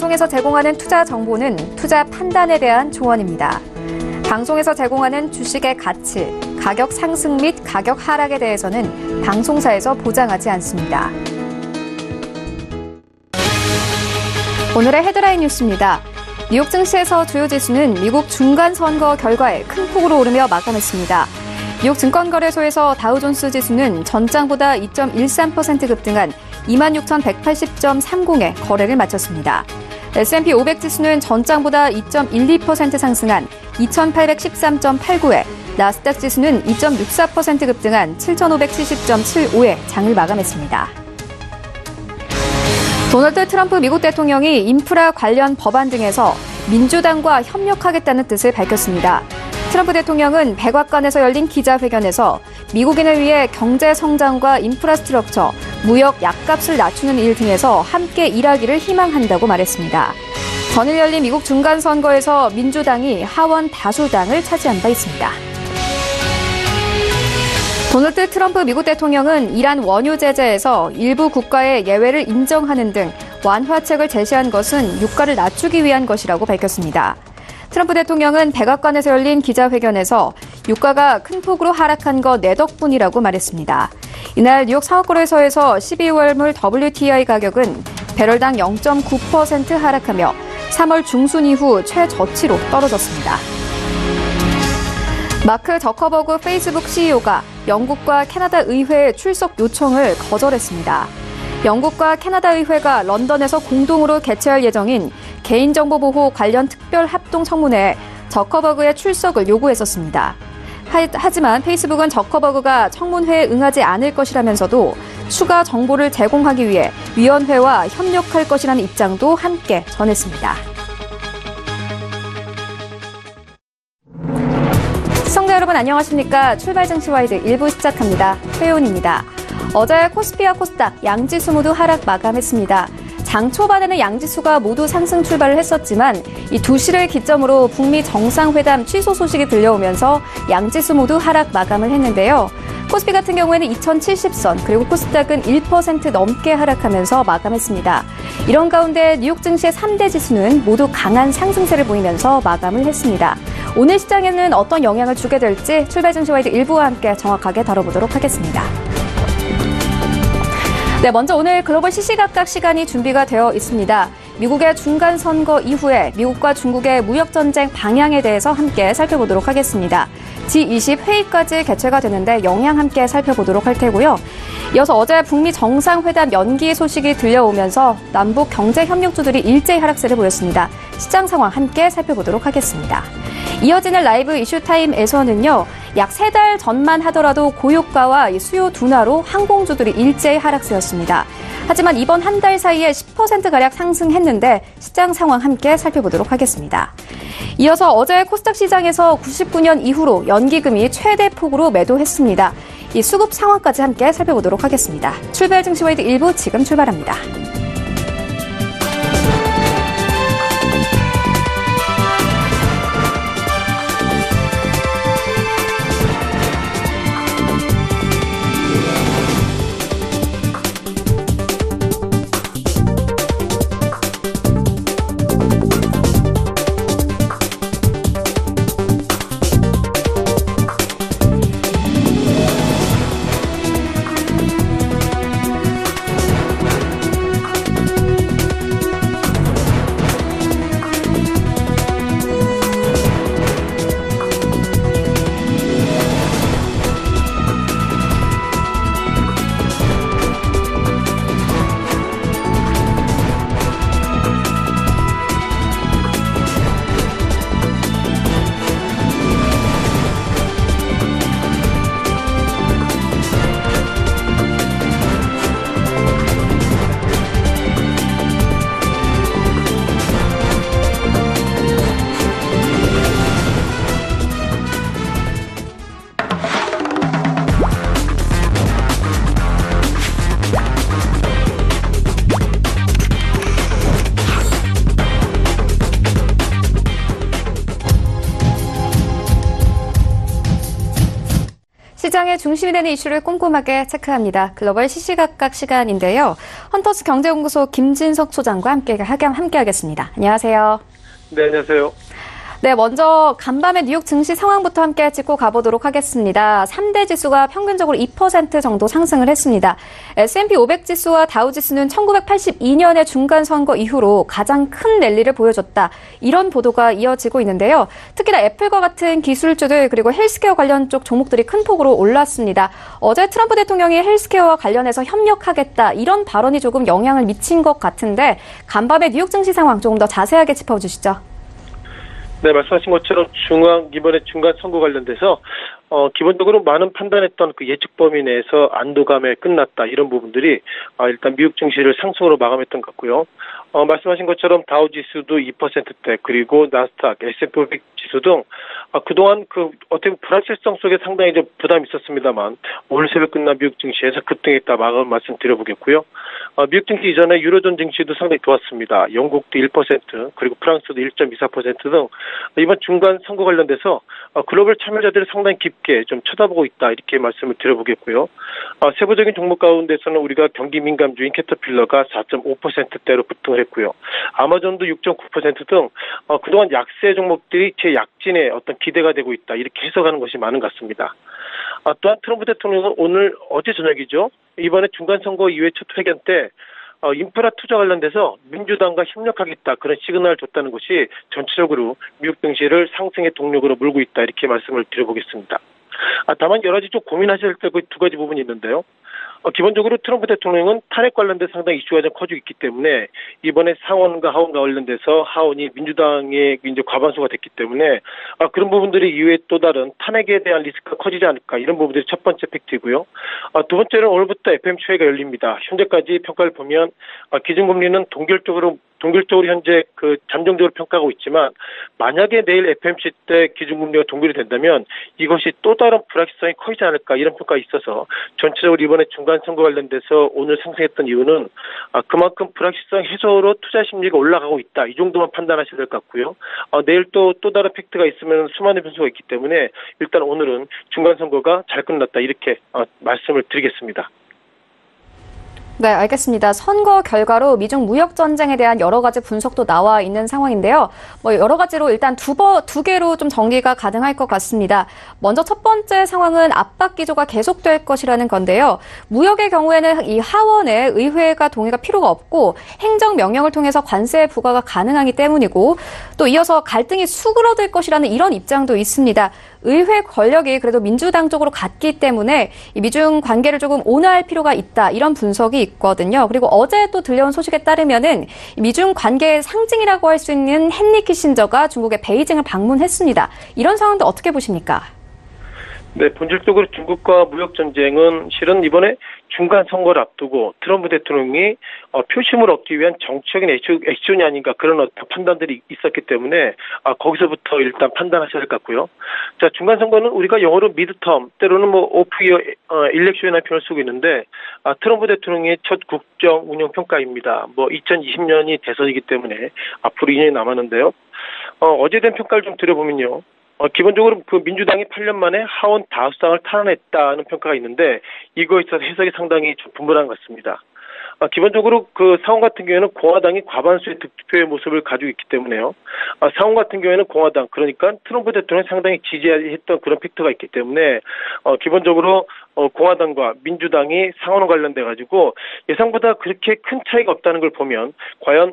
방송에서 제공하는 투자 정보는 투자 판단에 대한 조언입니다. 방송에서 제공하는 주식의 가치, 가격 상승 및 가격 하락에 대해서는 방송사에서 보장하지 않습니다. 오늘의 헤드라인 뉴스입니다. 뉴욕 증시에서 주요 지수는 미국 중간 선거 결과에 큰 폭으로 오르며 마감했습니다. 뉴욕 증권거래소에서 다우존스 지수는 전장보다 2.13% 급등한 26,180.30에 거래를 마쳤습니다. S&P 500 지수는 전장보다 2.12% 상승한 2,813.89에, 나스닥 지수는 2.64% 급등한 7,570.75에 장을 마감했습니다. 도널드 트럼프 미국 대통령이 인프라 관련 법안 등에서 민주당과 협력하겠다는 뜻을 밝혔습니다. 트럼프 대통령은 백악관에서 열린 기자회견에서 미국인을 위해 경제 성장과 인프라스트럭처, 무역 약값을 낮추는 일 등에서 함께 일하기를 희망한다고 말했습니다. 전일 열린 미국 중간선거에서 민주당이 하원 다수당을 차지한 바 있습니다. 도널드 트럼프 미국 대통령은 이란 원유 제재에서 일부 국가의 예외를 인정하는 등 완화책을 제시한 것은 유가를 낮추기 위한 것이라고 밝혔습니다. 트럼프 대통령은 백악관에서 열린 기자회견에서 유가가 큰 폭으로 하락한 거 내 덕분이라고 말했습니다. 이날 뉴욕 상업거래소에서 12월물 WTI 가격은 배럴당 0.9% 하락하며 3월 중순 이후 최저치로 떨어졌습니다. 마크 저커버그 페이스북 CEO가 영국과 캐나다 의회의 출석 요청을 거절했습니다. 영국과 캐나다 의회가 런던에서 공동으로 개최할 예정인 개인정보보호 관련 특별합동청문회에 저커버그의 출석을 요구했었습니다. 하지만 페이스북은 저커버그가 청문회에 응하지 않을 것이라면서도 추가 정보를 제공하기 위해 위원회와 협력할 것이라는 입장도 함께 전했습니다. 시청자 여러분 안녕하십니까? 출발 증시와이드 1부 시작합니다. 최윤입니다. 어제 코스피와 코스닥, 양지수 모두 하락 마감했습니다. 장 초반에는 양지수가 모두 상승 출발을 했었지만 이 2시를 기점으로 북미 정상회담 취소 소식이 들려오면서 양지수 모두 하락 마감을 했는데요. 코스피 같은 경우에는 2070선 그리고 코스닥은 1% 넘게 하락하면서 마감했습니다. 이런 가운데 뉴욕 증시의 3대 지수는 모두 강한 상승세를 보이면서 마감을 했습니다. 오늘 시장에는 어떤 영향을 주게 될지 출발 증시와이드 1부와 함께 정확하게 다뤄보도록 하겠습니다. 네, 먼저 오늘 글로벌 시시각각 시간이 준비가 되어 있습니다. 미국의 중간선거 이후에 미국과 중국의 무역전쟁 방향에 대해서 함께 살펴보도록 하겠습니다. G20 회의까지 개최가 되는데 영향 함께 살펴보도록 할 테고요. 이어서 어제 북미 정상회담 연기 소식이 들려오면서 남북 경제협력주들이 일제히 하락세를 보였습니다. 시장 상황 함께 살펴보도록 하겠습니다. 이어지는 라이브 이슈타임에서는요. 약 3달 전만 하더라도 고유가와 수요 둔화로 항공주들이 일제히 하락세였습니다. 하지만 이번 한 달 사이에 10%가량 상승했는데 시장 상황 함께 살펴보도록 하겠습니다. 이어서 어제 코스닥 시장에서 99년 이후로 연기금이 최대 폭으로 매도했습니다. 이 수급 상황까지 함께 살펴보도록 하겠습니다. 출발 증시와이드 1부 지금 출발합니다. 경제의 중심이 되는 이슈를 꼼꼼하게 체크합니다. 글로벌 시시각각 시간인데요. 헌터스 경제연구소 김진석 소장과 함께하겠습니다. 안녕하세요. 네, 안녕하세요. 네, 먼저 간밤의 뉴욕 증시 상황부터 함께 짚고 가보도록 하겠습니다. 3대 지수가 평균적으로 2% 정도 상승을 했습니다. S&P 500 지수와 다우 지수는 1982년의 중간 선거 이후로 가장 큰 랠리를 보여줬다. 이런 보도가 이어지고 있는데요. 특히나 애플과 같은 기술주들 그리고 헬스케어 관련 쪽 종목들이 큰 폭으로 올랐습니다. 어제 트럼프 대통령이 헬스케어와 관련해서 협력하겠다. 이런 발언이 조금 영향을 미친 것 같은데 간밤의 뉴욕 증시 상황 조금 더 자세하게 짚어주시죠. 네, 말씀하신 것처럼 이번에 중간 선거 관련돼서 기본적으로 많은 판단했던 그 예측 범위 내에서 안도감에 끝났다 이런 부분들이 일단 미국 증시를 상승으로 마감했던 것 같고요. 말씀하신 것처럼 다우 지수도 2%대 그리고 나스닥, S&P 500 지수 등 그동안 어떻게 보면 불확실성 속에 상당히 좀 부담이 있었습니다만 오늘 새벽 끝난 미국 증시에서 급등했다 마감 말씀드려보겠고요. 미국 증시 이전에 유로존 증시도 상당히 좋았습니다. 영국도 1% 그리고 프랑스도 1.24% 등 이번 중간 선거 관련돼서 글로벌 참여자들이 상당히 깊게 좀 쳐다보고 있다 이렇게 말씀을 드려보겠고요. 세부적인 종목 가운데서는 우리가 경기 민감주인 캐터필러가 4.5%대로 급등을 했고요. 아마존도 6.9% 등 그동안 약세 종목들이 재약진의 어떤 기대가 되고 있다 이렇게 해석하는 것이 많은 것 같습니다. 또한 트럼프 대통령은 어제 저녁이죠. 이번에 중간 선거 이후에 첫 회견 때 인프라 투자 관련돼서 민주당과 협력하겠다 그런 시그널을 줬다는 것이 전체적으로 미국 증시를 상승의 동력으로 몰고 있다 이렇게 말씀을 드려보겠습니다. 다만 여러 가지 좀 고민하실 때 그 두 가지 부분이 있는데요. 기본적으로 트럼프 대통령은 탄핵 관련돼서 상당히 이슈가 좀 커지고 있기 때문에 이번에 상원과 하원과 관련돼서 하원이 민주당의 이제 과반수가 됐기 때문에 그런 부분들이 이후에 또 다른 탄핵에 대한 리스크가 커지지 않을까 이런 부분들이 첫 번째 팩트이고요. 두 번째는 오늘부터 FOMC가 열립니다. 현재까지 평가를 보면 기준금리는 동결적으로 현재 잠정적으로 평가하고 있지만 만약에 내일 FOMC 때 기준금리가 동결이 된다면 이것이 또 다른 불확실성이 커지지 않을까 이런 평가가 있어서 전체적으로 이번에 중간 선거 관련돼서 오늘 상승했던 이유는 그만큼 불확실성 해소로 투자 심리가 올라가고 있다 이 정도만 판단하셔야 될 것 같고요. 내일 또 다른 팩트가 있으면 수많은 변수가 있기 때문에 일단 오늘은 중간 선거가 잘 끝났다 이렇게 말씀을 드리겠습니다. 네, 알겠습니다. 선거 결과로 미중 무역 전쟁에 대한 여러 가지 분석도 나와 있는 상황인데요. 여러 가지로 일단 두 개로 좀 정리가 가능할 것 같습니다. 먼저 첫 번째 상황은 압박 기조가 계속될 것이라는 건데요. 무역의 경우에는 이 하원의 의회가 동의가 필요가 없고 행정 명령을 통해서 관세 부과가 가능하기 때문이고 또 이어서 갈등이 수그러들 것이라는 이런 입장도 있습니다. 의회 권력이 그래도 민주당 쪽으로 갔기 때문에 이 미중 관계를 조금 온화할 필요가 있다. 이런 분석이 있거든요. 그리고 어제 또 들려온 소식에 따르면은 미중 관계의 상징이라고 할 수 있는 헨리 키신저가 중국의 베이징을 방문했습니다. 이런 상황도 어떻게 보십니까? 네, 본질적으로 중국과 무역 전쟁은 실은 이번에 중간 선거를 앞두고 트럼프 대통령이 표심을 얻기 위한 정치적인 액션이 아닌가 그런 어떤 판단들이 있었기 때문에 거기서부터 일단 판단하셔야 될 것 같고요. 자, 중간 선거는 우리가 영어로 미드텀 때로는 오프이어 일렉션이라는 표현을 쓰고 있는데 트럼프 대통령의 첫 국정 운영 평가입니다. 2020년이 대선이기 때문에 앞으로 2년이 남았는데요. 어제 된 평가를 좀 드려보면요. 기본적으로 민주당이 8년 만에 하원 다수당을 탈환했다는 평가가 있는데 이거에 있어서 해석이 상당히 좀 분분한 것 같습니다. 기본적으로 상원 같은 경우에는 공화당이 과반수의 득표의 모습을 가지고 있기 때문에요. 상원 같은 경우에는 공화당 그러니까 트럼프 대통령이 상당히 지지했던 그런 팩트가 있기 때문에 기본적으로 공화당과 민주당이 상원 관련돼 가지고 예상보다 그렇게 큰 차이가 없다는 걸 보면 과연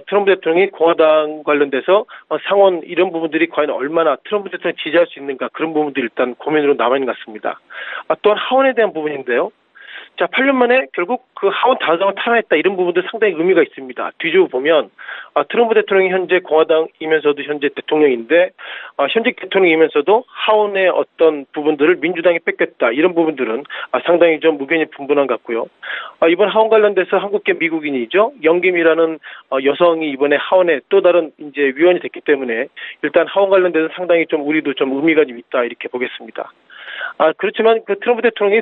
트럼프 대통령이 공화당 관련돼서 상원 이런 부분들이 과연 얼마나 트럼프 대통령을 지지할 수 있는가 그런 부분들이 일단 고민으로 남아있는 것 같습니다. 또한 하원에 대한 부분인데요. 자, 8년 만에 결국 하원 다수당을 탈환했다 이런 부분도 상당히 의미가 있습니다. 뒤집어 보면 트럼프 대통령이 현재 공화당이면서도 현재 대통령인데 현재 대통령이면서도 하원의 어떤 부분들을 민주당이 뺏겼다 이런 부분들은 상당히 좀 의견이 분분한 것 같고요. 이번 하원 관련돼서 한국계 미국인이죠. 영김이라는 여성이 이번에 하원에 또 다른 이제 위원이 됐기 때문에 일단 하원 관련돼서 상당히 좀 우리도 좀 의미가 좀 있다 이렇게 보겠습니다. 그렇지만 트럼프 대통령이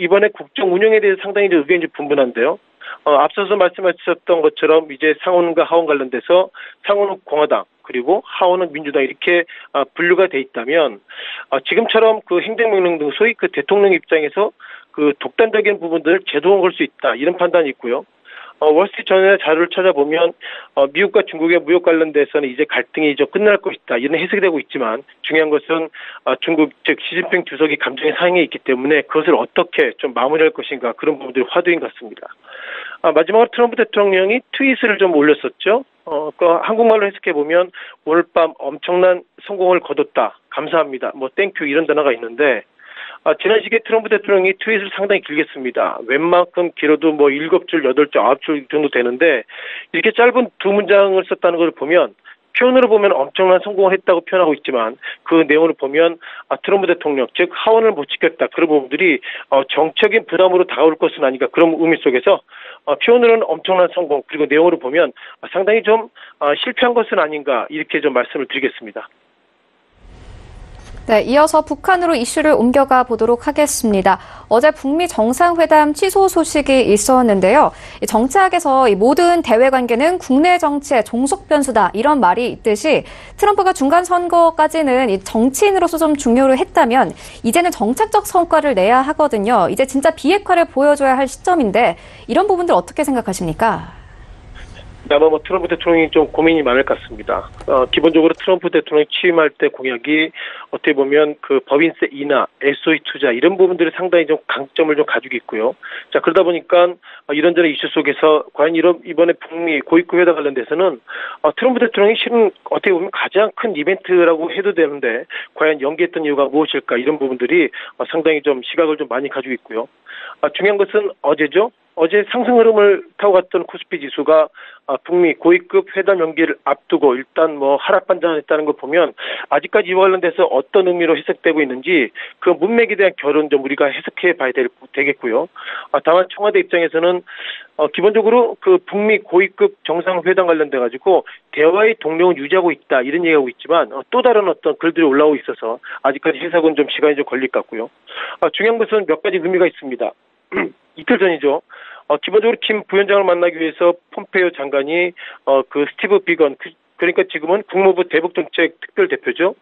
이번에 국정 운영에 대해서 상당히 의견이 분분한데요. 앞서서 말씀하셨던 것처럼 이제 상원과 하원 관련돼서 상원은 공화당 그리고 하원은 민주당 이렇게 분류가 돼 있다면 지금처럼 그 행정명령 등 소위 그 대통령 입장에서 그 독단적인 부분들을 제동을 걸 수 있다 이런 판단이 있고요. 월스트리트저널의 자료를 찾아보면 미국과 중국의 무역 관련돼서는 이제 갈등이 이제 끝날 것이다 이런 해석이 되고 있지만 중요한 것은 중국 즉 시진핑 주석이 감정의 상해 있기 때문에 그것을 어떻게 좀 마무리할 것인가 그런 부분들이 화두인 것 같습니다. 마지막으로 트럼프 대통령이 트윗을 좀 올렸었죠. 그 한국말로 해석해 보면 오늘 밤 엄청난 성공을 거뒀다 감사합니다 뭐 땡큐 이런 단어가 있는데 지난 시기에 트럼프 대통령이 트윗을 상당히 길게 씁니다. 웬만큼 길어도 뭐 7줄, 8줄, 9줄 정도 되는데 이렇게 짧은 두 문장을 썼다는 걸 보면 표현으로 보면 엄청난 성공을 했다고 표현하고 있지만 그 내용을 보면 트럼프 대통령, 즉 하원을 못 지켰다. 그런 부분들이 정책적인 부담으로 다가올 것은 아닌가 그런 의미 속에서 표현으로는 엄청난 성공 그리고 내용으로 보면 상당히 좀 실패한 것은 아닌가 이렇게 좀 말씀을 드리겠습니다. 네, 이어서 북한으로 이슈를 옮겨가 보도록 하겠습니다. 어제 북미 정상회담 취소 소식이 있었는데요. 정치학에서 이 모든 대외 관계는 국내 정치의 종속 변수다 이런 말이 있듯이 트럼프가 중간 선거까지는 이 정치인으로서 좀 중요를 했다면 이제는 정책적 성과를 내야 하거든요. 이제 진짜 비핵화를 보여줘야 할 시점인데 이런 부분들 어떻게 생각하십니까? 아마 트럼프 대통령이 좀 고민이 많을 것 같습니다. 기본적으로 트럼프 대통령이 취임할 때 공약이 어떻게 보면 그 법인세 인하, SOE 투자 이런 부분들이 상당히 좀 강점을 좀 가지고 있고요. 자, 그러다 보니까 이런저런 이슈 속에서 과연 이번에 북미 고위급 회담 관련돼서는 트럼프 대통령이 실은 어떻게 보면 가장 큰 이벤트라고 해도 되는데 과연 연기했던 이유가 무엇일까 이런 부분들이 상당히 좀 시각을 좀 많이 가지고 있고요. 중요한 것은 어제죠. 어제 상승 흐름을 타고 갔던 코스피 지수가 북미 고위급 회담 연기를 앞두고 일단 뭐 하락 반전했다는 걸 보면 아직까지 이와 관련돼서 어떤 의미로 해석되고 있는지 그 문맥에 대한 결론 좀 우리가 해석해 봐야 되겠고요. 다만 청와대 입장에서는 기본적으로 그 북미 고위급 정상회담 관련돼 가지고 대화의 동력은 유지하고 있다 이런 얘기하고 있지만 또 다른 어떤 글들이 올라오고 있어서 아직까지 해석은 좀 시간이 좀 걸릴 것 같고요. 중요한 것은 몇 가지 의미가 있습니다. 이틀 전이죠. 기본적으로 김 부위원장을 만나기 위해서 폼페이오 장관이 그 스티브 비건 그러니까 지금은 국무부 대북정책 특별대표죠.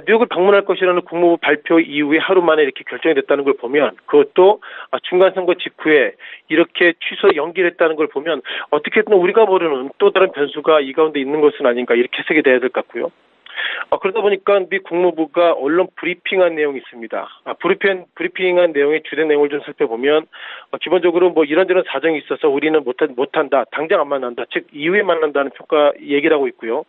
뉴욕을 방문할 것이라는 국무부 발표 이후에 하루 만에 이렇게 결정이 됐다는 걸 보면 그것도 중간선거 직후에 이렇게 취소 연기를 했다는 걸 보면 어떻게든 우리가 모르는 또 다른 변수가 이 가운데 있는 것은 아닌가 이렇게 해석이 돼야 될 것 같고요. 그러다 보니까 미 국무부가 언론 브리핑한 내용이 있습니다. 브리핑한 내용의 주된 내용을 좀 살펴보면 기본적으로 뭐 이런저런 사정이 있어서 우리는 못한다. 당장 안 만난다. 즉 이후에 만난다는 평가 얘기를 하고 있고요.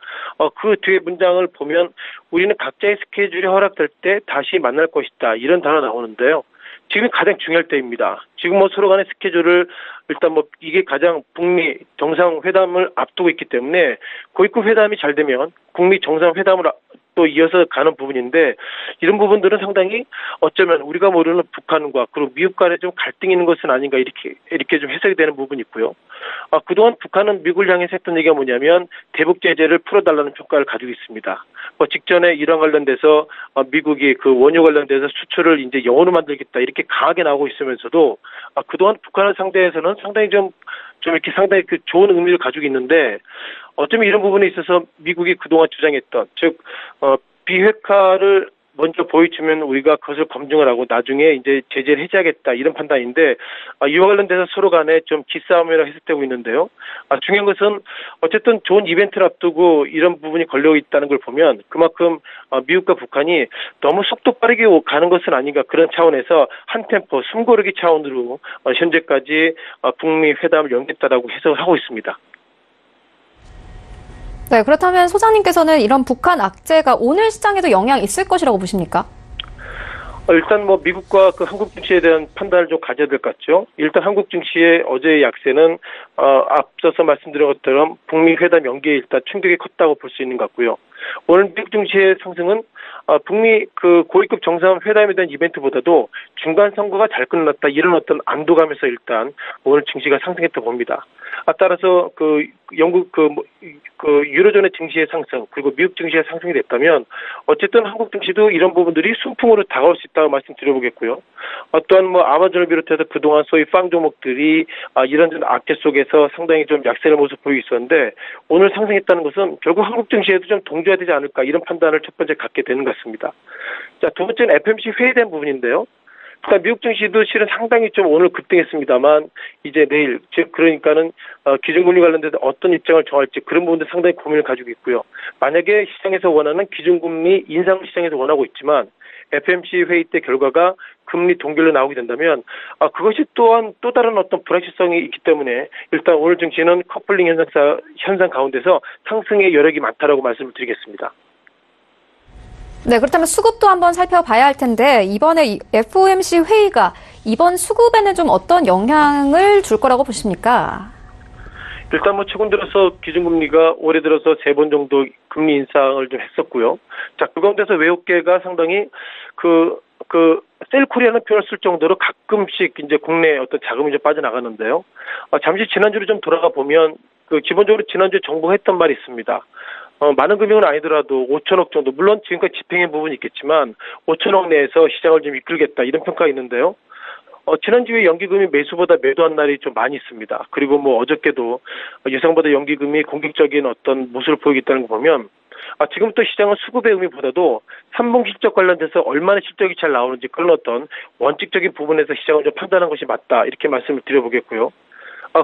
그 뒤에 문장을 보면 우리는 각자의 스케줄이 허락될 때 다시 만날 것이다. 이런 단어 나오는데요. 지금이 가장 중요할 때입니다. 지금 뭐 서로 간의 스케줄을 일단 뭐 이게 가장 북미 정상회담을 앞두고 있기 때문에 고위급 회담이 잘 되면 북미 정상회담을 또 이어서 가는 부분인데 이런 부분들은 상당히 어쩌면 우리가 모르는 북한과 그리고 미국 간에 좀 갈등이 있는 것은 아닌가 이렇게 좀 해석이 되는 부분이 있고요. 그동안 북한은 미국을 향해서 했던 얘기가 뭐냐면 대북 제재를 풀어달라는 평가를 가지고 있습니다. 직전에 이란 관련돼서 미국이 그 원유 관련돼서 수출을 이제 영어로 만들겠다 이렇게 강하게 나오고 있으면서도 그동안 북한을 상대해서는 상당히 좀 이렇게 상당히 그 좋은 의미를 가지고 있는데 어쩌면 이런 부분에 있어서 미국이 그동안 주장했던 즉 비핵화를 먼저 보여주면 우리가 그것을 검증을 하고 나중에 이제 제재를 해제하겠다 이런 판단인데 이와 관련돼서 서로 간에 좀 기싸움이라고 해석되고 있는데요. 중요한 것은 어쨌든 좋은 이벤트를 앞두고 이런 부분이 걸려 있다는 걸 보면 그만큼 미국과 북한이 너무 속도 빠르게 가는 것은 아닌가 그런 차원에서 한 템포 숨고르기 차원으로 현재까지 북미 회담을 연기했다라고 해석을 하고 있습니다. 네, 그렇다면 소장님께서는 이런 북한 악재가 오늘 시장에도 영향 있을 것이라고 보십니까? 일단 뭐 미국과 그 한국 증시에 대한 판단을 좀 가져야 될 것 같죠. 일단 한국 증시의 어제의 약세는 앞서서 말씀드린 것처럼 북미 회담 연기에 일단 충격이 컸다고 볼 수 있는 것 같고요. 오늘 미국 증시의 상승은 북미 그 고위급 정상회담에 대한 이벤트보다도 중간 선거가 잘 끝났다 이런 어떤 안도감에서 일단 오늘 증시가 상승했다고 봅니다. 따라서 영국 유로존의 증시의 상승 그리고 미국 증시의 상승이 됐다면 어쨌든 한국 증시도 이런 부분들이 순풍으로 다가올 수 있다고 말씀드려보겠고요. 또한 아마존을 비롯해서 그동안 소위 빵 종목들이 이런저런 악재 속에서 상당히 좀 약세를 모습 보이고 있었는데 오늘 상승했다는 것은 결국 한국 증시에도 좀 동조해야 되지 않을까 이런 판단을 첫 번째 갖게 되는 것 같습니다. 자, 두 번째는 FMC 회의된 부분인데요. 일단 미국 증시도 실은 상당히 좀 오늘 급등했습니다만 이제 내일 즉 그러니까는 기준금리 관련돼서 어떤 입장을 정할지 그런 부분들 상당히 고민을 가지고 있고요. 만약에 시장에서 원하는 기준금리 인상을 시장에서 원하고 있지만 FMC 회의 때 결과가 금리 동결로 나오게 된다면 그것이 또한 또 다른 어떤 불확실성이 있기 때문에 일단 오늘 증시는 커플링 현상 가운데서 상승의 여력이 많다라고 말씀을 드리겠습니다. 네, 그렇다면 수급도 한번 살펴봐야 할 텐데 이번에 FOMC 회의가 이번 수급에는 좀 어떤 영향을 줄 거라고 보십니까? 일단 최근 들어서 기준금리가 올해 들어서 3번 정도 금리 인상을 좀 했었고요. 자, 그 가운데서 외국계가 상당히 셀코리아는 표현을 쓸 정도로 가끔씩 이제 국내 어떤 자금이 좀 빠져나가는데요. 잠시 지난주로 좀 돌아가 보면 기본적으로 지난주에 정부했던 말이 있습니다. 많은 금액은 아니더라도 5천억 정도, 물론 지금까지 집행한 부분이 있겠지만 5천억 내에서 시장을 좀 이끌겠다 이런 평가가 있는데요. 지난주에 연기금이 매수보다 매도한 날이 좀 많이 있습니다. 그리고 어저께도 예상보다 연기금이 공격적인 어떤 모습을 보이고 있다는 거 보면 지금부터 시장은 수급의 의미보다도 3분기 실적 관련돼서 얼마나 실적이 잘 나오는지 그런 어떤 원칙적인 부분에서 시장을 좀 판단한 것이 맞다 이렇게 말씀을 드려보겠고요.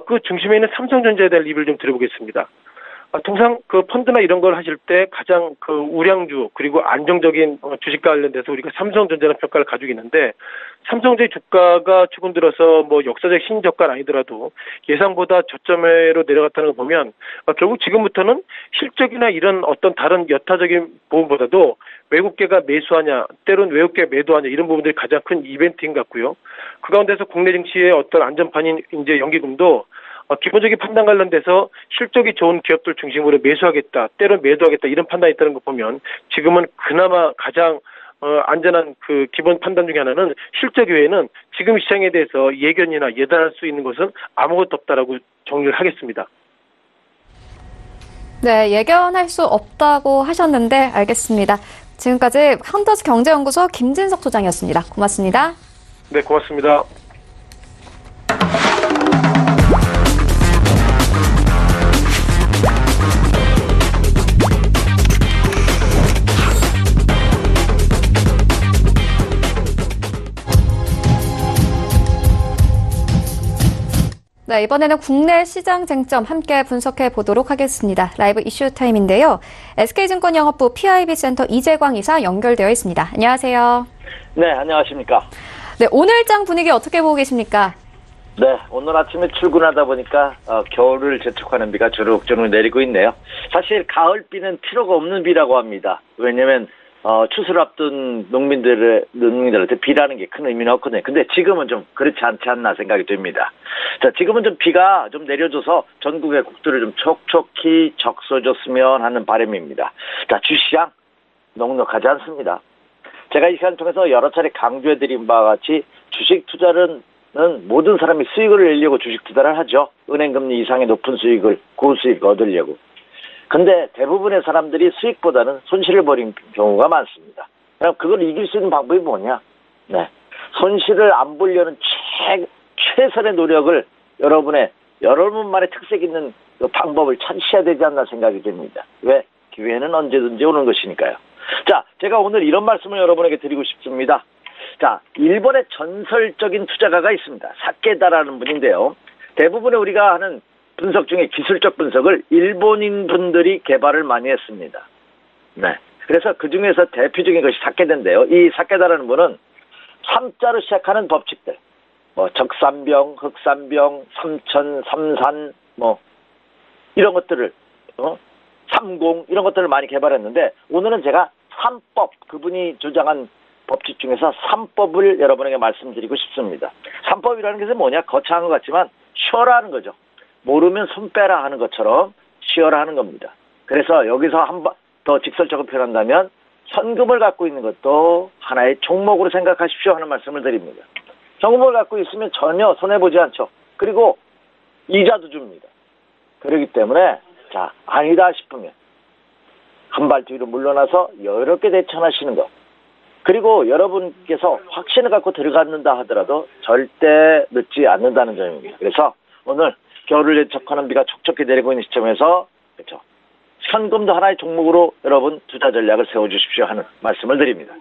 그 중심에 있는 삼성전자에 대한 리뷰를 좀 드려보겠습니다. 통상 펀드나 이런 걸 하실 때 가장 우량주 그리고 안정적인 주식과 관련돼서 우리가 삼성전자라는 평가를 가지고 있는데 삼성전자 주가가 최근 들어서 역사적 신저가는 아니더라도 예상보다 저점으로 내려갔다는 걸 보면 결국 지금부터는 실적이나 이런 어떤 다른 여타적인 부분보다도 외국계가 매수하냐 때로는 외국계가 매도하냐 이런 부분들이 가장 큰 이벤트인 것 같고요. 그 가운데서 국내 증시의 어떤 안전판인 이제 연기금도 기본적인 판단 관련돼서 실적이 좋은 기업들 중심으로 매수하겠다, 때론 매도하겠다 이런 판단이 있다는 거 보면 지금은 그나마 가장 안전한 기본 판단 중에 하나는 실적 외에는 지금 시장에 대해서 예견이나 예단할 수 있는 것은 아무것도 없다라고 정리를 하겠습니다. 네, 예견할 수 없다고 하셨는데 알겠습니다. 지금까지 헌터스 경제연구소 김진석 소장이었습니다. 고맙습니다. 네, 고맙습니다. 네, 이번에는 국내 시장 쟁점 함께 분석해 보도록 하겠습니다. 라이브 이슈 타임인데요. SK증권 영업부 PIB 센터 이재광 이사 연결되어 있습니다. 안녕하세요. 네, 안녕하십니까. 네, 오늘장 분위기 어떻게 보고 계십니까? 네, 오늘 아침에 출근하다 보니까 겨울을 재촉하는 비가 주룩주룩 내리고 있네요. 사실 가을비는 필요가 없는 비라고 합니다. 왜냐면 추수를 앞둔 농민들한테 비라는 게 큰 의미는 없거든요. 근데 지금은 좀 그렇지 않지 않나 생각이 듭니다. 자, 지금은 좀 비가 좀 내려줘서 전국의 국토를 좀 촉촉히 적셔줬으면 하는 바람입니다. 자, 주시장 넉넉하지 않습니다. 제가 이 시간 통해서 여러 차례 강조해드린 바와 같이 주식 투자는 모든 사람이 수익을 내려고 주식 투자를 하죠. 은행금리 이상의 높은 수익을, 고수익 얻으려고. 근데 대부분의 사람들이 수익보다는 손실을 벌인 경우가 많습니다. 그럼 그걸 이길 수 있는 방법이 뭐냐? 네. 손실을 안 보려는 최선의 노력을 여러분만의 특색 있는 그 방법을 찾으셔야 되지 않나 생각이 듭니다. 왜? 기회는 언제든지 오는 것이니까요. 자, 제가 오늘 이런 말씀을 여러분에게 드리고 싶습니다. 자, 일본의 전설적인 투자가가 있습니다. 사케다라는 분인데요. 대부분의 우리가 하는 분석 중에 기술적 분석을 일본인 분들이 개발을 많이 했습니다. 네. 그래서 그 중에서 대표적인 것이 사케다인데요. 이 사케다라는 분은 3자로 시작하는 법칙들, 적산병, 흑산병, 삼천, 삼산, 이런 것들을, 삼공, 이런 것들을 많이 개발했는데, 오늘은 제가 3법, 그분이 주장한 법칙 중에서 3법을 여러분에게 말씀드리고 싶습니다. 3법이라는 것은 뭐냐? 거창한 것 같지만, 쉬어라 하는 거죠. 모르면 손 빼라 하는 것처럼 쉬어라 하는 겁니다. 그래서 여기서 한 번 더 직설적으로 표현한다면 현금을 갖고 있는 것도 하나의 종목으로 생각하십시오 하는 말씀을 드립니다. 현금을 갖고 있으면 전혀 손해보지 않죠. 그리고 이자도 줍니다. 그렇기 때문에 자, 아니다 싶으면 한 발 뒤로 물러나서 여유롭게 대처하시는 것. 그리고 여러분께서 확신을 갖고 들어갔는다 하더라도 절대 늦지 않는다는 점입니다. 그래서 오늘 겨울을 예측하는 비가 촉촉히 내리고 있는 시점에서 그렇죠. 현금도 하나의 종목으로 여러분 투자 전략을 세워주십시오 하는 말씀을 드립니다.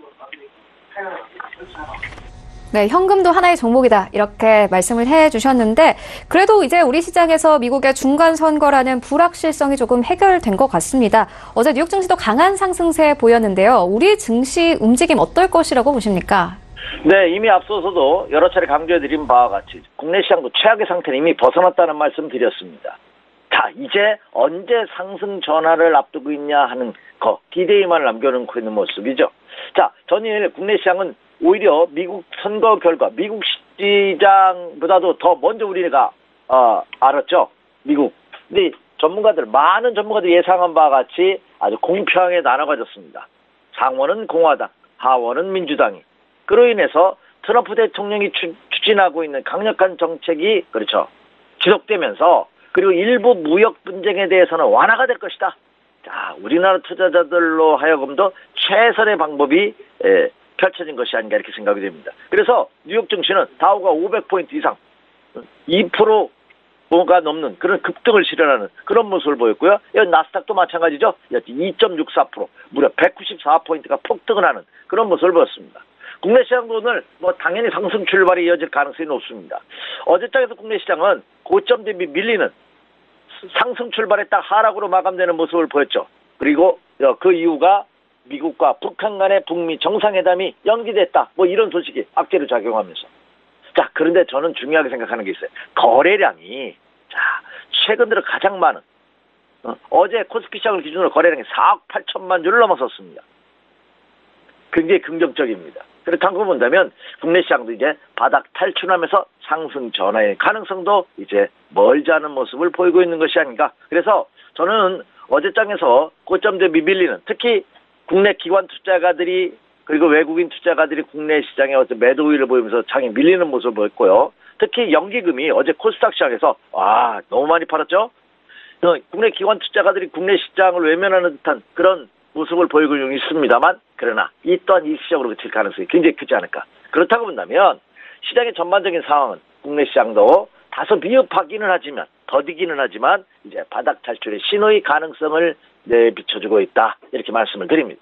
네, 현금도 하나의 종목이다. 이렇게 말씀을 해주셨는데 그래도 이제 우리 시장에서 미국의 중간 선거라는 불확실성이 조금 해결된 것 같습니다. 어제 뉴욕 증시도 강한 상승세 보였는데요. 우리 증시 움직임 어떨 것이라고 보십니까? 네, 이미 앞서서도 여러 차례 강조해드린 바와 같이 국내 시장도 최악의 상태는 이미 벗어났다는 말씀 드렸습니다. 자, 이제 언제 상승 전환을 앞두고 있냐 하는 거, 디데이만을 남겨놓고 있는 모습이죠. 자, 전일 국내 시장은 오히려 미국 선거 결과, 미국 시장보다도 더 먼저 우리가 알았죠. 미국. 근데 많은 전문가들이 예상한 바와 같이 아주 공평하게 나눠가졌습니다. 상원은 공화당, 하원은 민주당이. 그로 인해서 트럼프 대통령이 추진하고 있는 강력한 정책이 그렇죠. 지속되면서 그리고 일부 무역 분쟁에 대해서는 완화가 될 것이다. 자, 우리나라 투자자들로 하여금도 최선의 방법이 펼쳐진 것이 아닌가 이렇게 생각이 됩니다. 그래서 뉴욕 증시는 다우가 500포인트 이상 2%가 넘는 그런 급등을 실현하는 그런 모습을 보였고요. 나스닥도 마찬가지죠. 2.64% 무려 194포인트가 폭등을 하는 그런 모습을 보였습니다. 국내 시장도 오늘 당연히 상승 출발이 이어질 가능성이 높습니다. 어제장에서 국내 시장은 고점 대비 밀리는 상승 출발에 딱 하락으로 마감되는 모습을 보였죠. 그리고 그 이유가 미국과 북한 간의 북미 정상회담이 연기됐다. 이런 소식이 악재로 작용하면서. 자, 그런데 저는 중요하게 생각하는 게 있어요. 거래량이 최근 들어 가장 많은 어제 코스피 시장을 기준으로 거래량이 4억 8천만 주를 넘어섰습니다. 굉장히 긍정적입니다. 그렇다고 본다면 국내 시장도 이제 바닥 탈출하면서 상승 전환의 가능성도 이제 멀지 않은 모습을 보이고 있는 것이 아닌가. 그래서 저는 어제장에서 고점 대비 밀리는 특히 국내 기관 투자가들이 그리고 외국인 투자가들이 국내 시장에 어떤 매도 우위를 보이면서 장이 밀리는 모습을 보였고요. 특히 연기금이 어제 코스닥 시장에서 너무 많이 팔았죠. 국내 기관 투자가들이 국내 시장을 외면하는 듯한 그런 모습을 보이고 있습니다만 그러나 이 또한 일시적으로 그칠 가능성이 굉장히 크지 않을까. 그렇다고 본다면 시장의 전반적인 상황은 국내 시장도 다소 비읍하기는 하지만 더디기는 하지만 이제 바닥 탈출의 신호의 가능성을 내비춰주고 있다 이렇게 말씀을 드립니다.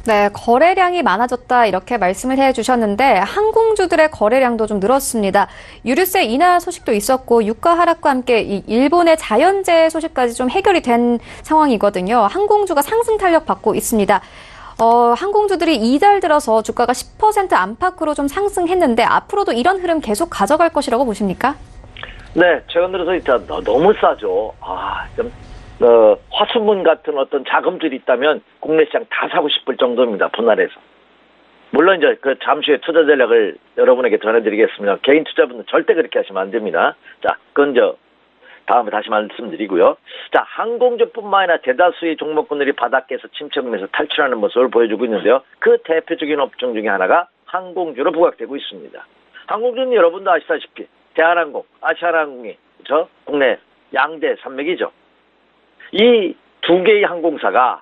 네, 거래량이 많아졌다 이렇게 말씀을 해주셨는데 항공주들의 거래량도 좀 늘었습니다. 유류세 인하 소식도 있었고 유가 하락과 함께 이 일본의 자연재해 소식까지 좀 해결이 된 상황이거든요. 항공주가 상승 탄력 받고 있습니다. 항공주들이 이달 들어서 주가가 10% 안팎으로 좀 상승했는데 앞으로도 이런 흐름 계속 가져갈 것이라고 보십니까? 네, 최근 들어서 일단 너무 싸죠. 화수문 같은 어떤 자금들이 있다면 국내 시장 다 사고 싶을 정도입니다. 분할해서. 물론 이제 잠시 후에 투자 전략을 여러분에게 전해드리겠습니다. 개인 투자분은 절대 그렇게 하시면 안 됩니다. 자, 그건 다음에 다시 말씀드리고요. 자, 항공주뿐만 아니라 대다수의 종목군들이 바닥에서 침체하면서 탈출하는 모습을 보여주고 있는데요. 그 대표적인 업종 중에 하나가 항공주로 부각되고 있습니다. 항공주는 여러분도 아시다시피 대한항공, 아시아나항공이 국내 양대 산맥이죠. 이 두 개의 항공사가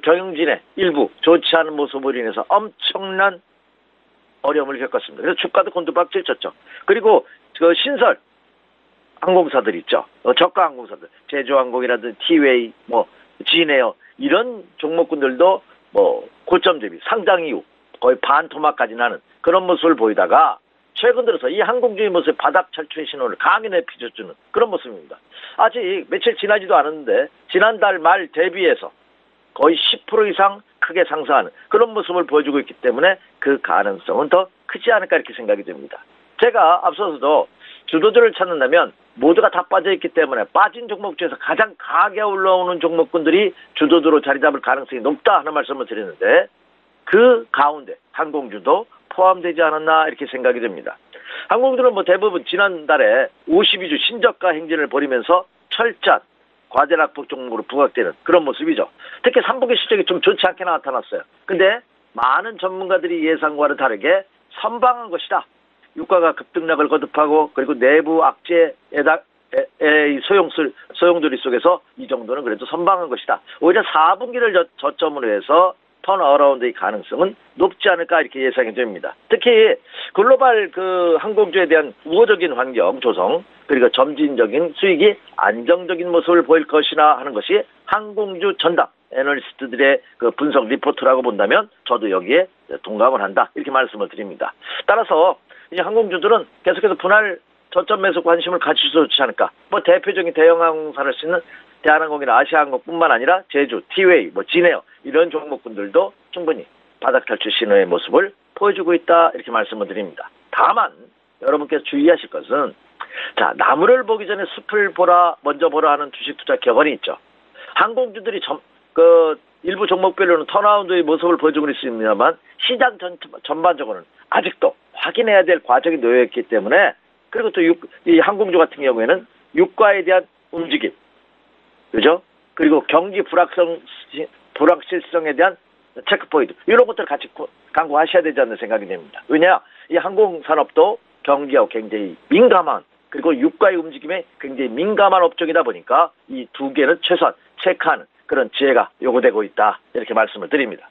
경영진의 일부 좋지 않은 모습으로 인해서 엄청난 어려움을 겪었습니다. 그래서 주가도 곤두박질 쳤죠. 그리고 신설 항공사들 있죠. 저가 항공사들, 제주항공이라든지 티웨이, 진에어 이런 종목군들도 고점 대비 상장 이후 거의 반토막까지 나는 그런 모습을 보이다가 최근 들어서 이 항공주의 모습의 바닥 탈출의 신호를 강하게 내비춰주는 그런 모습입니다. 아직 며칠 지나지도 않았는데 지난달 말 대비해서 거의 10% 이상 크게 상승하는 그런 모습을 보여주고 있기 때문에 그 가능성은 더 크지 않을까 이렇게 생각이 됩니다. 제가 앞서서도 주도주를 찾는다면 모두가 다 빠져있기 때문에 빠진 종목 중에서 가장 강하게 올라오는 종목군들이 주도주로 자리 잡을 가능성이 높다 하는 말씀을 드리는데 그 가운데 항공주도 포함되지 않았나 이렇게 생각이 됩니다. 항공주는 대부분 지난달에 52주 신저가 행진을 벌이면서 철저한 과대락폭 종목으로 부각되는 그런 모습이죠. 특히 3분기 실적이 좀 좋지 않게 나타났어요. 근데 많은 전문가들이 예상과는 다르게 선방한 것이다. 유가가 급등락을 거듭하고 그리고 내부 악재에다 소용돌이 속에서 이 정도는 그래도 선방한 것이다. 오히려 4분기를 저점으로 해서 턴어라운드의 가능성은 높지 않을까 이렇게 예상이 됩니다. 특히 글로벌 항공주에 대한 우호적인 환경 조성 그리고 점진적인 수익이 안정적인 모습을 보일 것이나 하는 것이 항공주 전담 애널리스트들의 분석 리포트라고 본다면 저도 여기에 동감을 한다 이렇게 말씀을 드립니다. 따라서 이 항공주들은 계속해서 분할 저점 매수 관심을 가질 수 있지 않을까. 대표적인 대형 항공사를 쓰는 대한항공이나 아시아항공뿐만 아니라 제주, 티웨이, 진에어 이런 종목군들도 충분히 바닥 탈출 신호의 모습을 보여주고 있다 이렇게 말씀을 드립니다. 다만 여러분께서 주의하실 것은 나무를 보기 전에 숲을 먼저 보라 하는 주식 투자 격언이 있죠. 항공주들이 일부 종목별로는 턴아운드의 모습을 보여주고 있습니다만 시장 전반적으로는 아직도 확인해야 될 과정이 놓여있기 때문에 그리고 또 이 항공주 같은 경우에는 유가에 대한 움직임, 그죠? 그리고 경기 불확실성에 대한 체크포인트 이런 것들을 같이 강구하셔야 되지 않는 생각이 됩니다. 왜냐? 이 항공산업도 경기하고 굉장히 민감한 그리고 유가의 움직임에 굉장히 민감한 업종이다 보니까 이 두 개는 최소한 체크하는 그런 지혜가 요구되고 있다 이렇게 말씀을 드립니다.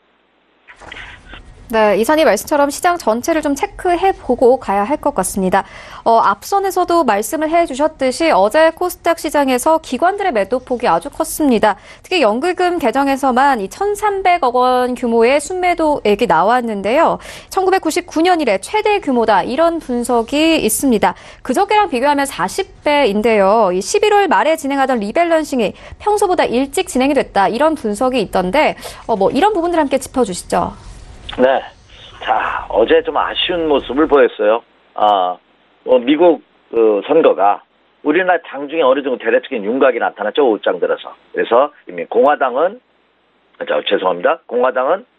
네, 이사님 말씀처럼 시장 전체를 좀 체크해보고 가야 할 것 같습니다. 앞선에서도 말씀을 해주셨듯이 어제 코스닥 시장에서 기관들의 매도폭이 아주 컸습니다. 특히 연기금 계정에서만 이 1,300억 원 규모의 순매도액이 나왔는데요. 1999년 이래 최대 규모다 이런 분석이 있습니다. 그저께랑 비교하면 40배인데요. 이 11월 말에 진행하던 리밸런싱이 평소보다 일찍 진행이 됐다 이런 분석이 있던데 이런 부분들 함께 짚어주시죠. 네. 어제 좀 아쉬운 모습을 보였어요. 미국 선거가 우리나라 당 중에 어느 정도 대대적인 윤곽이 나타났죠. 옷장 들어서. 그래서 이미 공화당은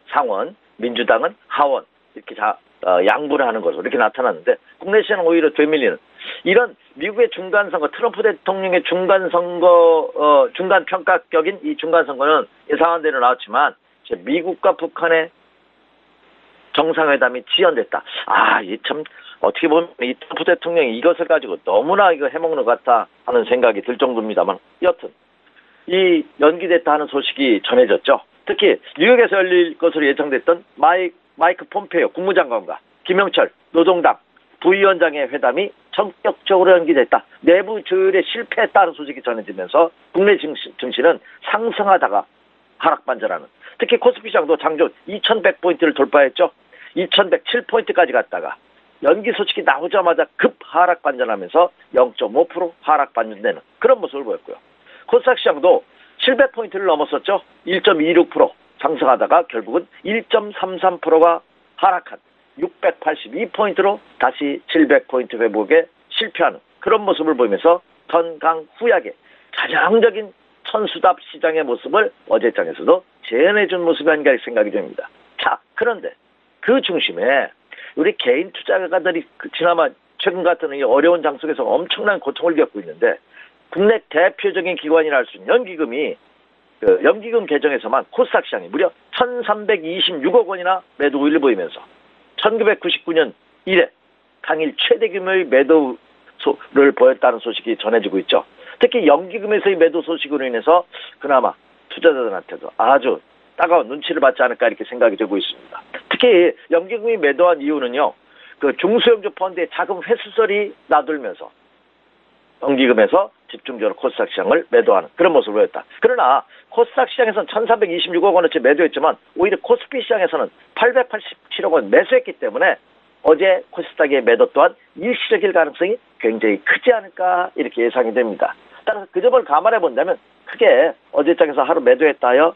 상원, 민주당은 하원 이렇게 양분을 하는 것으로 이렇게 나타났는데 국내 시장은 오히려 되밀리는 이런 미국의 중간선거 트럼프 대통령의 중간선거 중간 평가격인 이 중간선거는 예상한 대로 나왔지만 미국과 북한의 정상회담이 지연됐다. 참 어떻게 보면 이 트럼프 대통령이 이것을 가지고 너무나 해먹는 것 같다 하는 생각이 들 정도입니다만 여튼 이 연기됐다 하는 소식이 전해졌죠. 특히 뉴욕에서 열릴 것으로 예상됐던 마이크 폼페이오 국무장관과 김영철 노동당 부위원장의 회담이 전격적으로 연기됐다. 내부 조율에 실패했다는 소식이 전해지면서 국내 증시는 상승하다가 하락 반전하는 특히 코스피 시장도 장중 2100포인트를 돌파했죠. 2107포인트까지 갔다가 연기 소식이 나오자마자 급 하락 반전하면서 0.5% 하락 반전되는 그런 모습을 보였고요. 코스닥 시장도 700포인트를 넘었었죠. 1.26% 상승하다가 결국은 1.33%가 하락한 682포인트로 다시 700포인트 회복에 실패하는 그런 모습을 보이면서 턴강 후약의 전형적인 천수답 시장의 모습을 어제장에서도 재현해준 모습이 아닌가 생각이 됩니다. 그런데 그 중심에 우리 개인 투자가들이 지나마 최근 같은 이 어려운 장 속에서 엄청난 고통을 겪고 있는데 국내 대표적인 기관이라 할 수 있는 연기금이 연기금 계정에서만 코스닥 시장이 무려 1,326억 원이나 매도 우위를 보이면서 1999년 이래 당일 최대 규모의 매도를 보였다는 소식이 전해지고 있죠. 특히 연기금에서의 매도 소식으로 인해서 그나마 투자자들한테도 아주 따가운 눈치를 받지 않을까 이렇게 생각이 되고 있습니다. 특히 연기금이 매도한 이유는요. 중소형주 펀드의 자금 회수설이 나돌면서 연기금에서 집중적으로 코스닥 시장을 매도하는 그런 모습을 보였다. 그러나 코스닥 시장에서는 1,326억 원어치 매도했지만 오히려 코스피 시장에서는 887억 원 매수했기 때문에 어제 코스닥의 매도 또한 일시적일 가능성이 굉장히 크지 않을까 이렇게 예상이 됩니다. 따라서 그 점을 감안해 본다면 크게 어제 장에서 하루 매도했다 하여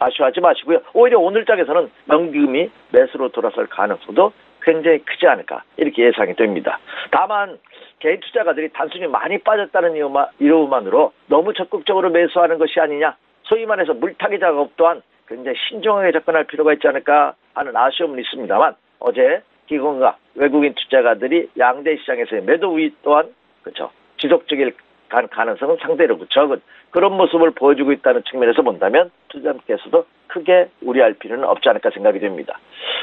아쉬워하지 마시고요. 오히려 오늘 장에서는 연기금이 매수로 돌아설 가능성도 굉장히 크지 않을까 이렇게 예상이 됩니다. 다만 개인 투자가들이 단순히 많이 빠졌다는 이유만으로 너무 적극적으로 매수하는 것이 아니냐 소위 말해서 물타기 작업 또한 굉장히 신중하게 접근할 필요가 있지 않을까 하는 아쉬움은 있습니다만 어제 기관과 외국인 투자가들이 양대 시장에서의 매도 우위 또한 지속적일 가능성은 상대로 적은 그런 모습을 보여주고 있다는 측면에서 본다면 투자자께서도 크게 우려할 필요는 없지 않을까 생각이 됩니다.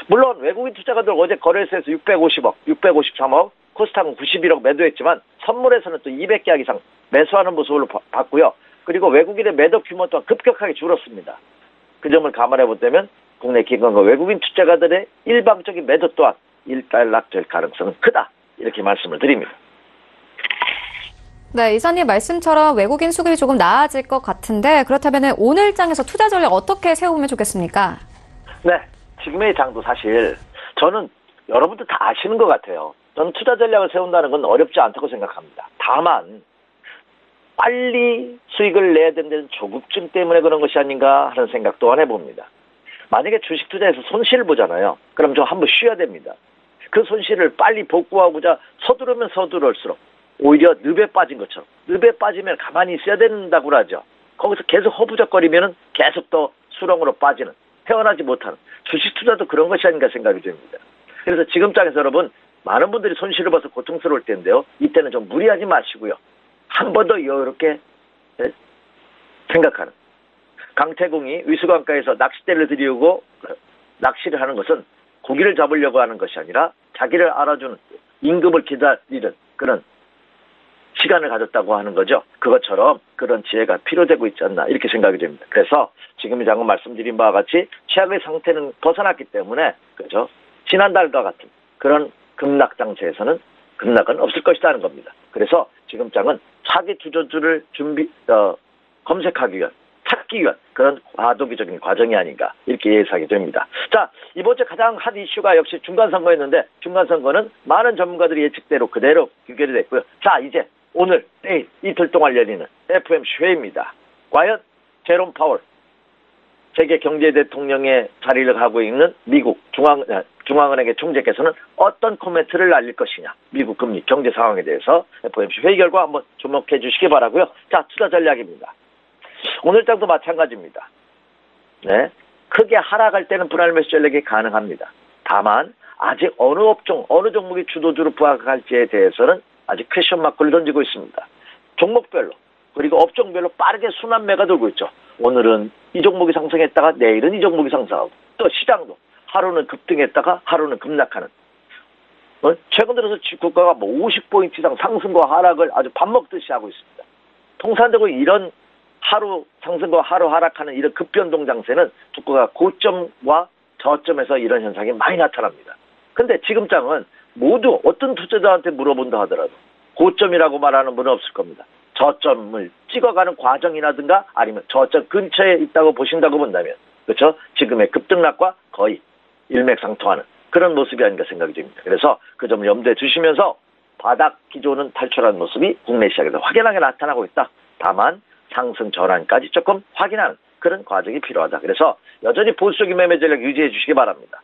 물론 외국인 투자가들 어제 거래소에서 650억, 653억, 코스닥은 91억 매도했지만 선물에서는 또 200계약 이상 매수하는 모습을 봤고요. 그리고 외국인의 매도 규모 또한 급격하게 줄었습니다. 그 점을 감안해 본다면 국내 기관과 외국인 투자가들의 일방적인 매도 또한 일단락될 가능성은 크다. 이렇게 말씀을 드립니다. 네, 이사님 말씀처럼 외국인 수급이 조금 나아질 것 같은데 그렇다면 오늘 장에서 투자 전략 어떻게 세우면 좋겠습니까? 네, 지금의 장도 사실 저는 여러분들 다 아시는 것 같아요. 저는 투자 전략을 세운다는 건 어렵지 않다고 생각합니다. 다만 빨리 수익을 내야 된다는 조급증 때문에 그런 것이 아닌가 하는 생각 또한 해봅니다. 만약에 주식 투자에서 손실을 보잖아요. 그럼 좀 한번 쉬어야 됩니다. 그 손실을 빨리 복구하고자 서두르면 서두를수록 오히려 늪에 빠진 것처럼 늪에 빠지면 가만히 있어야 된다고 하죠. 거기서 계속 허부적거리면 계속 더 수렁으로 빠지는 헤어나지 못하는 주식 투자도 그런 것이 아닌가 생각이 됩니다. 그래서 지금 장에서 여러분 많은 분들이 손실을 봐서 고통스러울 텐데요. 이때는 좀 무리하지 마시고요. 한 번 더 이렇게 생각하는 강태공이 위수강가에서 낚싯대를 들이우고 낚시를 하는 것은 고기를 잡으려고 하는 것이 아니라 자기를 알아주는 임금을 기다리는 그런 시간을 가졌다고 하는 거죠. 그것처럼 그런 지혜가 필요되고 있지 않나 이렇게 생각이 됩니다. 그래서 지금 장은 말씀드린 바와 같이 최악의 상태는 벗어났기 때문에 그죠? 지난달과 같은 그런 급락 장세에서는 급락은 없을 것이라는 는 겁니다. 그래서 지금 장은 차기 투자주를 검색하기 위한 찾기 위한 그런 과도기적인 과정이 아닌가 이렇게 예상이 됩니다. 자, 이번 주 가장 핫 이슈가 역시 중간선거였는데 중간선거는 많은 전문가들이 예측대로 그대로 규결이 됐고요. 자, 이제 오늘 내일 이틀 동안 열리는 FOMC 회의입니다. 과연 제롬 파월 세계 경제 대통령의 자리를 하고 있는 미국 중앙은행의 총재께서는 어떤 코멘트를 날릴 것이냐. 미국 금리 경제 상황에 대해서 FOMC 회의 결과 한번 주목해 주시기 바라고요. 자, 투자 전략입니다. 오늘 장도 마찬가지입니다. 네, 크게 하락할 때는 분할 매수 전략이 가능합니다. 다만 아직 어느 업종, 어느 종목이 주도주로 부각할지에 대해서는 아직 퀘션 마크를 던지고 있습니다. 종목별로 그리고 업종별로 빠르게 순환매가 돌고 있죠. 오늘은 이 종목이 상승했다가 내일은 이 종목이 상승하고 또 시장도 하루는 급등했다가 하루는 급락하는 최근 들어서 주가가 50포인트 이상 상승과 하락을 아주 밥 먹듯이 하고 있습니다. 통상적으로 이런 하루 상승과 하루 하락하는 이런 급변동 장세는 주가가 고점과 저점에서 이런 현상이 많이 나타납니다. 근데 지금 장은 모두 어떤 투자자한테 물어본다 하더라도 고점이라고 말하는 분은 없을 겁니다. 저점을 찍어가는 과정이라든가 아니면 저점 근처에 있다고 보신다고 본다면 그렇죠? 지금의 급등락과 거의 일맥상통하는 그런 모습이 아닌가 생각이 됩니다. 그래서 그 점을 염두에 두시면서 바닥 기조는 탈출하는 모습이 국내 시장에서 확연하게 나타나고 있다. 다만 상승 전환까지 조금 확인하는 그런 과정이 필요하다. 그래서 여전히 보수적인 매매 전략 유지해 주시기 바랍니다.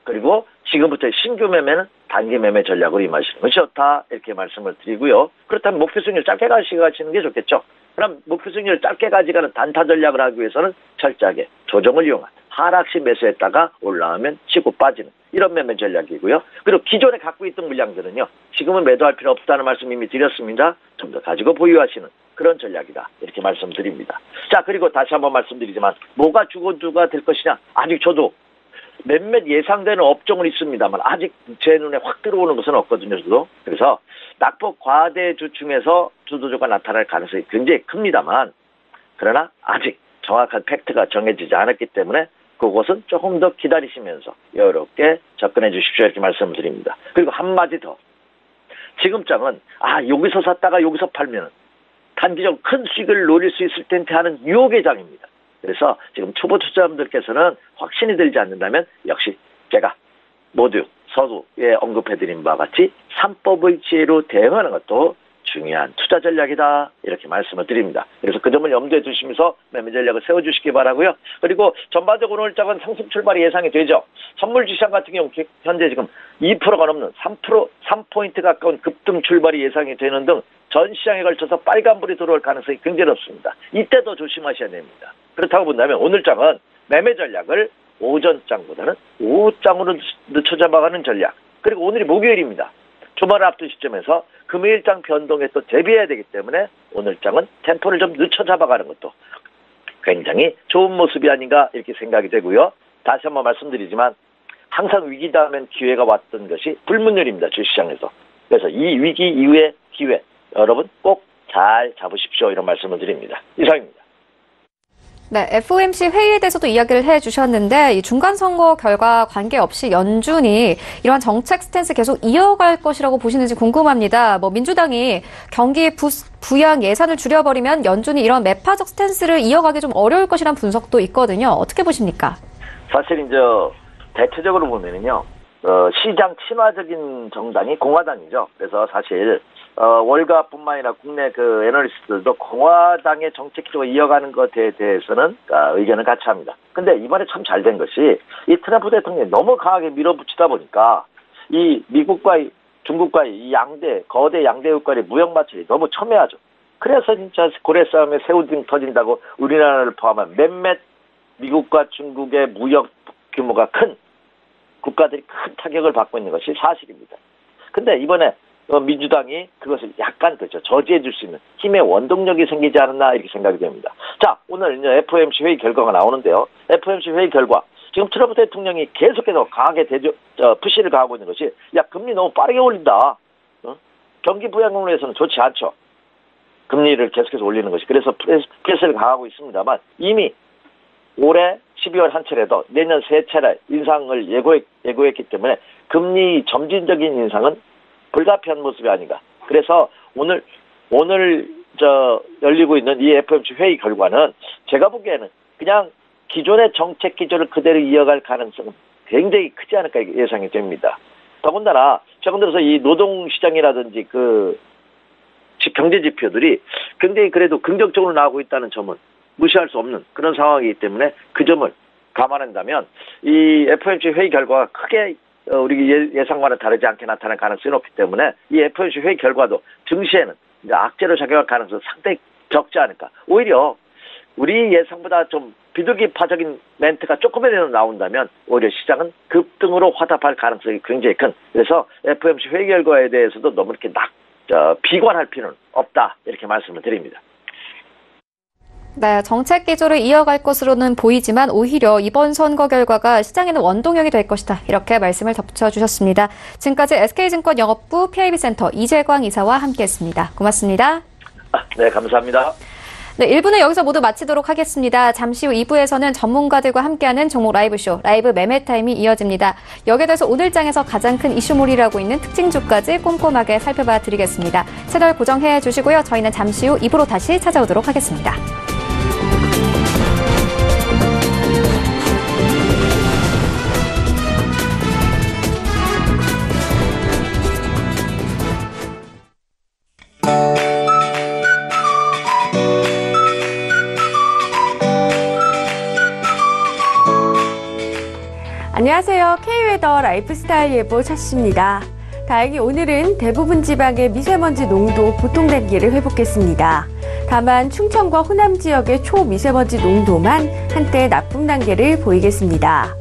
그리고 지금부터 신규 매매는 단기 매매 전략으로 임하시는 것이 좋다. 이렇게 말씀을 드리고요. 그렇다면 목표 수익률 짧게 가시는 게 좋겠죠. 그럼 목표 수익률 짧게 가져가는 단타 전략을 하기 위해서는 철저하게 조정을 이용한 하락시 매수했다가 올라오면 치고 빠지는 이런 매매 전략이고요. 그리고 기존에 갖고 있던 물량들은요. 지금은 매도할 필요 없다는 말씀 이미 드렸습니다. 좀 더 가지고 보유하시는 그런 전략이다. 이렇게 말씀드립니다. 자, 그리고 다시 한번 말씀드리지만 뭐가 주도주가 될 것이냐. 아직 저도 몇몇 예상되는 업종은 있습니다만 아직 제 눈에 확 들어오는 것은 없거든요. 저도. 그래서 낙폭 과대주 중에서 주도주가 나타날 가능성이 굉장히 큽니다만 그러나 아직 정확한 팩트가 정해지지 않았기 때문에 그것은 조금 더 기다리시면서 여유롭게 접근해 주십시오. 이렇게 말씀드립니다. 그리고 한마디 더. 지금 장은 여기서 샀다가 여기서 팔면 단기적 큰 수익을 노릴 수 있을 텐데 하는 유혹의 장입니다. 그래서 지금 초보 투자자분들께서는 확신이 들지 않는다면 역시 제가 모두 서두에 언급해드린 바와 같이 3법의 지혜로 대응하는 것도 중요한 투자 전략이다. 이렇게 말씀을 드립니다. 그래서 그 점을 염두에 두시면서 매매 전략을 세워주시기 바라고요. 그리고 전반적으로 오늘 장은 상승 출발이 예상이 되죠. 선물 시장 같은 경우 현재 지금 2%가 넘는 3포인트 가까운 급등 출발이 예상이 되는 등 전 시장에 걸쳐서 빨간불이 들어올 가능성이 굉장히 높습니다. 이때도 조심하셔야 됩니다. 그렇다고 본다면 오늘 장은 매매 전략을 오전장보다는 오후장으로 늦춰 잡아가는 전략. 그리고 오늘이 목요일입니다. 주말을 앞둔 시점에서 금요일장 변동에 또 대비해야 되기 때문에 오늘장은 템포를 좀 늦춰 잡아가는 것도 굉장히 좋은 모습이 아닌가 이렇게 생각이 되고요. 다시 한번 말씀드리지만 항상 위기다 하면 기회가 왔던 것이 불문율입니다. 주식시장에서. 그래서 이 위기 이후의 기회 여러분 꼭 잘 잡으십시오. 이런 말씀을 드립니다. 이상입니다. 네, FOMC 회의에 대해서도 이야기를 해주셨는데 이 중간선거 결과 관계없이 연준이 이러한 정책 스탠스 계속 이어갈 것이라고 보시는지 궁금합니다. 민주당이 경기 부양 예산을 줄여버리면 연준이 이런 매파적 스탠스를 이어가기 좀 어려울 것이란 분석도 있거든요. 어떻게 보십니까? 사실 이제 대체적으로 보면은요, 시장 친화적인 정당이 공화당이죠. 그래서 사실 월가뿐만 아니라 국내 그 애널리스트들도 공화당의 정책 기조가 이어가는 것에 대해서는 의견을 같이 합니다. 근데 이번에 참 잘 된 것이 이 트럼프 대통령이 너무 강하게 밀어붙이다 보니까 이 미국과 중국과의 이 거대 양대 국가의 무역 마찰이 너무 첨예하죠. 그래서 진짜 고래 싸움에 새우등 터진다고 우리나라를 포함한 몇몇 미국과 중국의 무역 규모가 큰 국가들이 큰 타격을 받고 있는 것이 사실입니다. 근데 이번에 민주당이 그것을 약간 저지해 줄 수 있는 힘의 원동력이 생기지 않았나 이렇게 생각이 됩니다. 자, 오늘 이제 FOMC 회의 결과가 나오는데요. FOMC 회의 결과 지금 트럼프 대통령이 계속해서 강하게 푸시를 가하고 있는 것이 금리 너무 빠르게 올린다. 경기 부양으로 해서는 좋지 않죠. 금리를 계속해서 올리는 것이. 그래서 프레스를 강하고 있습니다만 이미 올해 12월 한 차례도 내년 세 차례 인상을 예고했기 때문에 금리 점진적인 인상은 불가피한 모습이 아닌가. 그래서 오늘 열리고 있는 이 FOMC 회의 결과는 제가 보기에는 그냥 기존의 정책 기조를 그대로 이어갈 가능성은 굉장히 크지 않을까 예상이 됩니다. 더군다나 최근 들어서 이 노동시장이라든지 그 경제 지표들이 굉장히 그래도 긍정적으로 나오고 있다는 점은 무시할 수 없는 그런 상황이기 때문에 그 점을 감안한다면 이 FOMC 회의 결과가 크게 우리 예상과는 다르지 않게 나타날 가능성이 높기 때문에 이 FOMC 회의 결과도 증시에는 이제 악재로 작용할 가능성이 상당히 적지 않을까. 오히려 우리 예상보다 좀 비둘기파적인 멘트가 조금이라도 나온다면 오히려 시장은 급등으로 화답할 가능성이 굉장히 큰. 그래서 FOMC 회의 결과에 대해서도 너무 이렇게 비관할 필요는 없다 이렇게 말씀을 드립니다. 네, 정책 기조를 이어갈 것으로는 보이지만 오히려 이번 선거 결과가 시장에는 원동력이 될 것이다. 이렇게 말씀을 덧붙여주셨습니다. 지금까지 SK증권 영업부 PIB센터 이재광 이사와 함께했습니다. 고맙습니다. 네, 감사합니다. 네, 1부는 여기서 모두 마치도록 하겠습니다. 잠시 후 2부에서는 전문가들과 함께하는 종목 라이브쇼, 라이브 매매타임이 이어집니다. 여기에 대해서 오늘장에서 가장 큰 이슈몰이라고 있는 특징주까지 꼼꼼하게 살펴봐 드리겠습니다. 채널 고정해 주시고요. 저희는 잠시 후 2부로 다시 찾아오도록 하겠습니다. 안녕하세요. K웨더 라이프스타일 예보 차씨입니다. 다행히 오늘은 대부분 지방의 미세먼지 농도 보통 단계를 회복했습니다. 다만 충청과 호남 지역의 초미세먼지 농도만 한때 나쁨 단계를 보이겠습니다.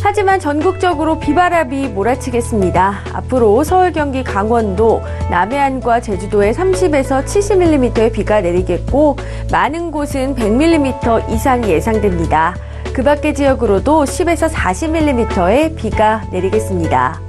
하지만 전국적으로 비바람이 몰아치겠습니다. 앞으로 서울, 경기, 강원도, 남해안과 제주도에 30에서 70mm의 비가 내리겠고 많은 곳은 100mm 이상이 예상됩니다. 그 밖의 지역으로도 10에서 40mm의 비가 내리겠습니다.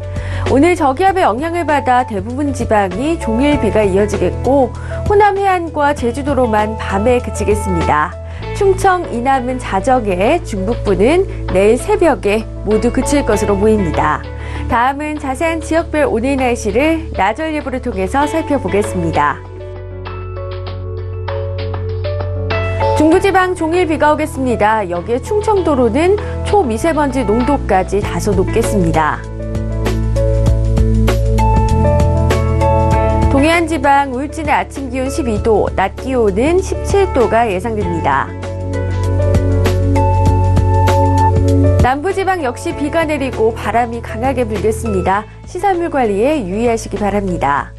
오늘 저기압의 영향을 받아 대부분 지방이 종일 비가 이어지겠고 호남 해안과 제주도로만 밤에 그치겠습니다. 충청, 이남은 자정에, 중북부는 내일 새벽에 모두 그칠 것으로 보입니다. 다음은 자세한 지역별 오늘 날씨를 나절 예보를 통해서 살펴보겠습니다. 중부지방 종일 비가 오겠습니다. 여기에 충청도로는 초미세먼지 농도까지 다소 높겠습니다. 동해안 지방 울진의 아침 기온 12도, 낮 기온은 17도가 예상됩니다. 남부지방 역시 비가 내리고 바람이 강하게 불겠습니다. 시설물 관리에 유의하시기 바랍니다.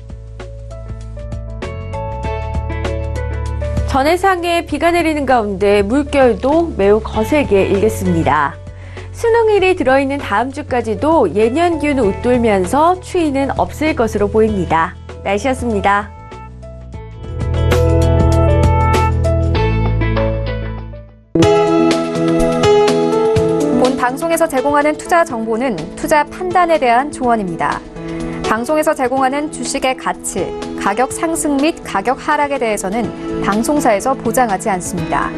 전해상에 비가 내리는 가운데 물결도 매우 거세게 일겠습니다. 수능일이 들어있는 다음 주까지도 예년 기온을 웃돌면서 추위는 없을 것으로 보입니다. 날씨였습니다. 방송에서 제공하는 투자 정보는 투자 판단에 대한 조언입니다. 방송에서 제공하는 주식의 가치, 가격 상승 및 가격 하락에 대해서는 방송사에서 보장하지 않습니다.